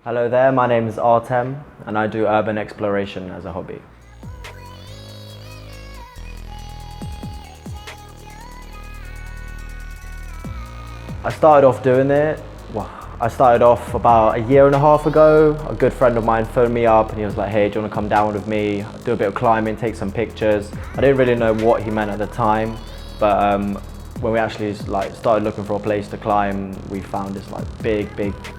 Hello there, my name is Artem and I do urban exploration as a hobby. I started off doing it, I started off about a year and a half ago. A good friend of mine phoned me up and he was like, hey, do you want to come down with me, do a bit of climbing, take some pictures. I didn't really know what he meant at the time, but when we actually started looking for a place to climb, we found this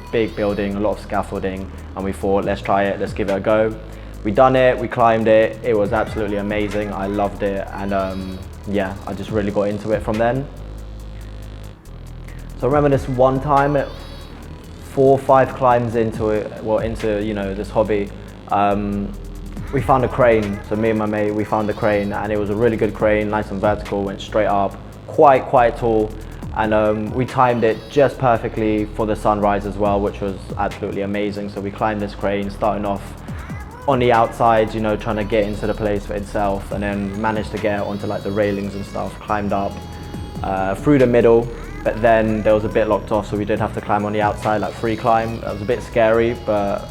big building, a lot of scaffolding, and we thought, let's try it, let's give it a go. We done it, we climbed it, it was absolutely amazing, I loved it, and yeah, I just really got into it from then. So I remember this one time, 4 or 5 climbs into it, this hobby, we found a crane. So me and my mate, we found the crane, and it was a really good crane, nice and vertical, went straight up, quite tall, and we timed it just perfectly for the sunrise as well, which was absolutely amazing. So we climbed this crane, starting off on the outside, trying to get into the place for itself, and then managed to get onto the railings and stuff, climbed up through the middle. But then there was a bit locked off, so we did have to climb on the outside, free climb. That was a bit scary, but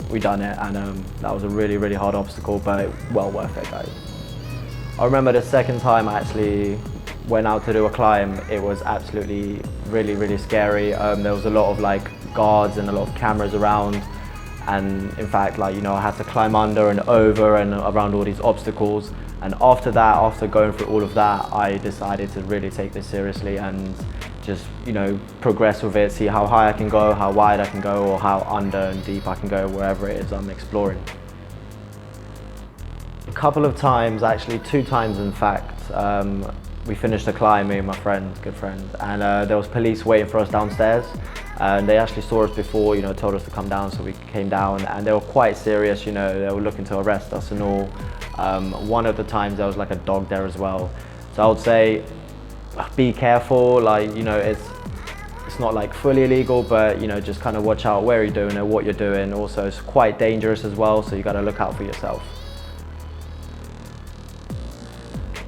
we done it, and that was a really hard obstacle, but well worth it, guys. I remember the second time I actually went out to do a climb, it was absolutely really scary. There was a lot of guards and a lot of cameras around, and in fact I had to climb under and over and around all these obstacles. And after that, after going through all of that, I decided to really take this seriously and just, progress with it, see how high I can go, how wide I can go, or how under and deep I can go, wherever it is I'm exploring. A couple of times, actually 2 times in fact, we finished the climb, me and my friend, good friend, and there was police waiting for us downstairs. And they actually saw us before, told us to come down, so we came down, and they were quite serious, they were looking to arrest us and all. One of the times there was a dog there as well. So I would say, be careful, it's not fully illegal, but just kind of watch out where you're doing it, what you're doing. Also, it's quite dangerous as well, so you got to look out for yourself.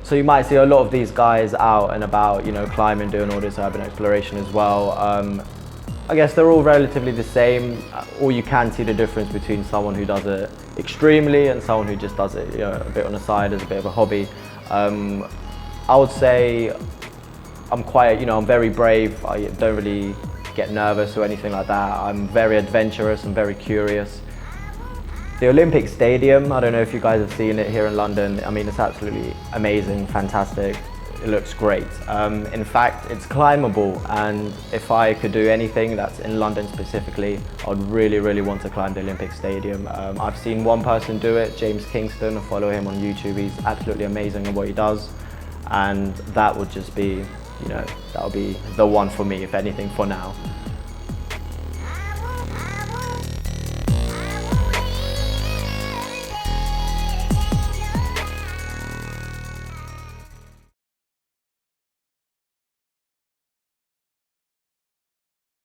So you might see a lot of these guys out and about, climbing, doing all this urban exploration as well. I guess they're all relatively the same, or you can see the difference between someone who does it extremely and someone who just does it a bit on the side as a bit of a hobby. I would say I'm very brave. I don't really get nervous or anything like that. I'm very adventurous and very curious. The Olympic Stadium, I don't know if you guys have seen it here in London. I mean, it's absolutely amazing, fantastic. It looks great. In fact, it's climbable, and if I could do anything that's in London specifically, I'd really want to climb the Olympic Stadium. I've seen one person do it, James Kingston. I follow him on YouTube. He's absolutely amazing at what he does, and that would just be, that would be the one for me, if anything, for now.